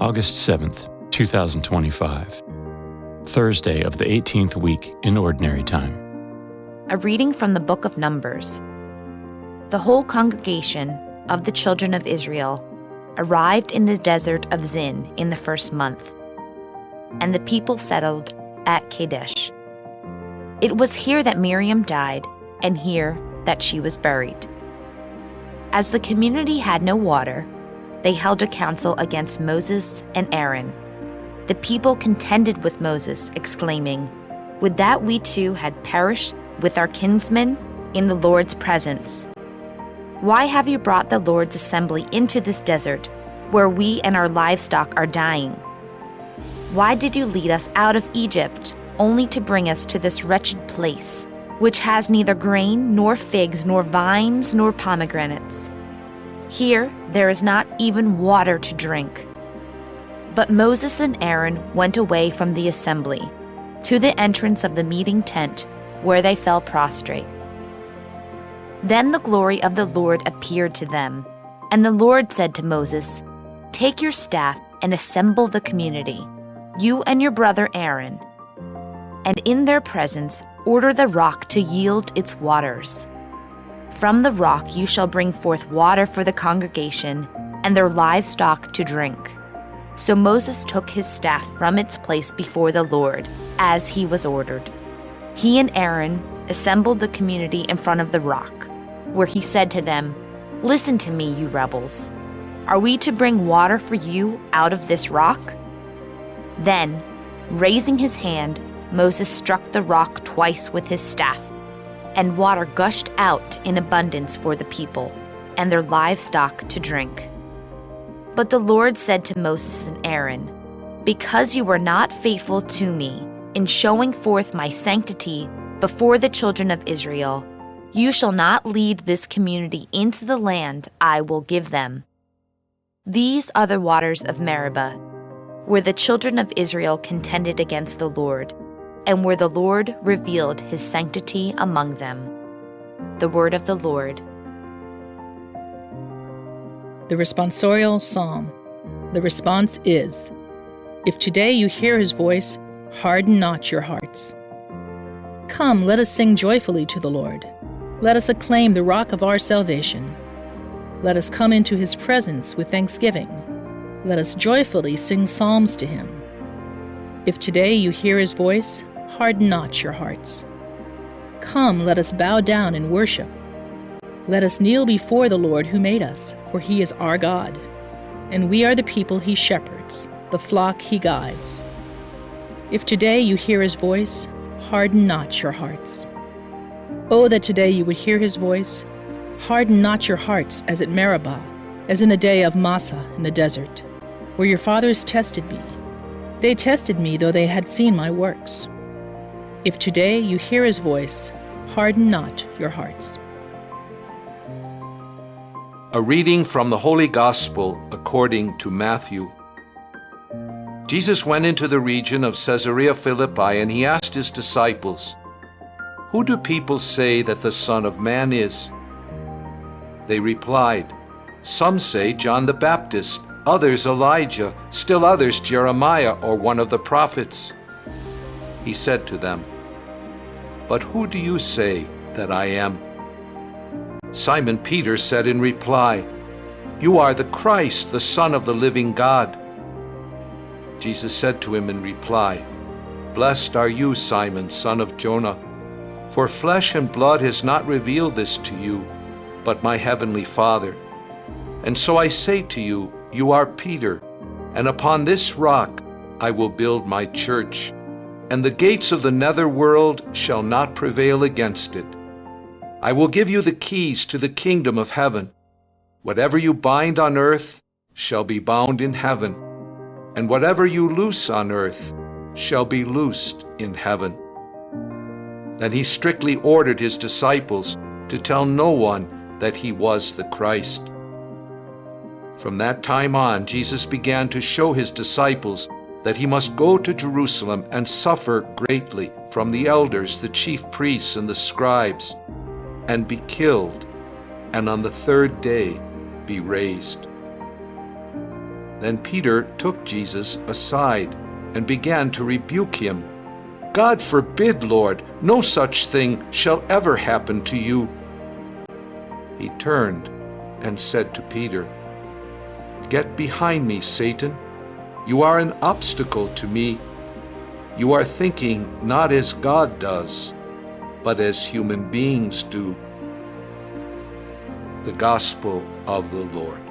August 7th, 2025, Thursday of the 18th week in Ordinary Time. A reading from the book of Numbers. The whole congregation of the children of Israel arrived in the desert of Zin in the first month, and the people settled at Kadesh. It was here that Miriam died, and here that she was buried. As the community had no water, they held a council against Moses and Aaron. The people contended with Moses, exclaiming, "Would that we too had perished with our kinsmen in the Lord's presence. Why have you brought the Lord's assembly into this desert, where we and our livestock are dying? Why did you lead us out of Egypt, only to bring us to this wretched place, which has neither grain, nor figs, nor vines, nor pomegranates? Here there is not even water to drink." But Moses and Aaron went away from the assembly, to the entrance of the meeting tent, where they fell prostrate. Then the glory of the Lord appeared to them, and the Lord said to Moses, "Take your staff and assemble the community, you and your brother Aaron, and in their presence order the rock to yield its waters. From the rock you shall bring forth water for the congregation and their livestock to drink." So Moses took his staff from its place before the Lord, as he was ordered. He and Aaron assembled the community in front of the rock, where he said to them, "Listen to me, you rebels. Are we to bring water for you out of this rock?" Then, raising his hand, Moses struck the rock twice with his staff, and water gushed out in abundance for the people and their livestock to drink. But the Lord said to Moses and Aaron, "Because you were not faithful to me in showing forth my sanctity before the children of Israel, you shall not lead this community into the land I will give them. These are the waters of Meribah, where the children of Israel contended against the Lord, and where the Lord revealed his sanctity among them." The word of the Lord. The responsorial psalm. The response is, "If today you hear his voice, harden not your hearts." Come, let us sing joyfully to the Lord. Let us acclaim the rock of our salvation. Let us come into his presence with thanksgiving. Let us joyfully sing psalms to him. If today you hear his voice, harden not your hearts. Come, let us bow down and worship. Let us kneel before the Lord who made us, for he is our God, and we are the people he shepherds, the flock he guides. If today you hear his voice, harden not your hearts. Oh, that today you would hear his voice. Harden not your hearts as at Meribah, as in the day of Massah in the desert, where your fathers tested me. They tested me, though they had seen my works. If today you hear his voice, harden not your hearts. A reading from the Holy Gospel according to Matthew. Jesus went into the region of Caesarea Philippi, and he asked his disciples, "Who do people say that the Son of Man is?" They replied, "Some say John the Baptist, others Elijah, still others Jeremiah or one of the prophets." He said to them, "But who do you say that I am?" Simon Peter said in reply, "You are the Christ, the Son of the living God." Jesus said to him in reply, "Blessed are you, Simon, son of Jonah, for flesh and blood has not revealed this to you, but my heavenly Father. And so I say to you, you are Peter, and upon this rock I will build my church, and the gates of the netherworld shall not prevail against it. I will give you the keys to the kingdom of heaven. Whatever you bind on earth shall be bound in heaven, and whatever you loose on earth shall be loosed in heaven." Then he strictly ordered his disciples to tell no one that he was the Christ. From that time on, Jesus began to show his disciples that he must go to Jerusalem and suffer greatly from the elders, the chief priests, and the scribes, and be killed, and on the third day be raised. Then Peter took Jesus aside and began to rebuke him. "God forbid, Lord, no such thing shall ever happen to you." He turned and said to Peter, "Get behind me, Satan. You are an obstacle to me. You are thinking not as God does, but as human beings do." The Gospel of the Lord.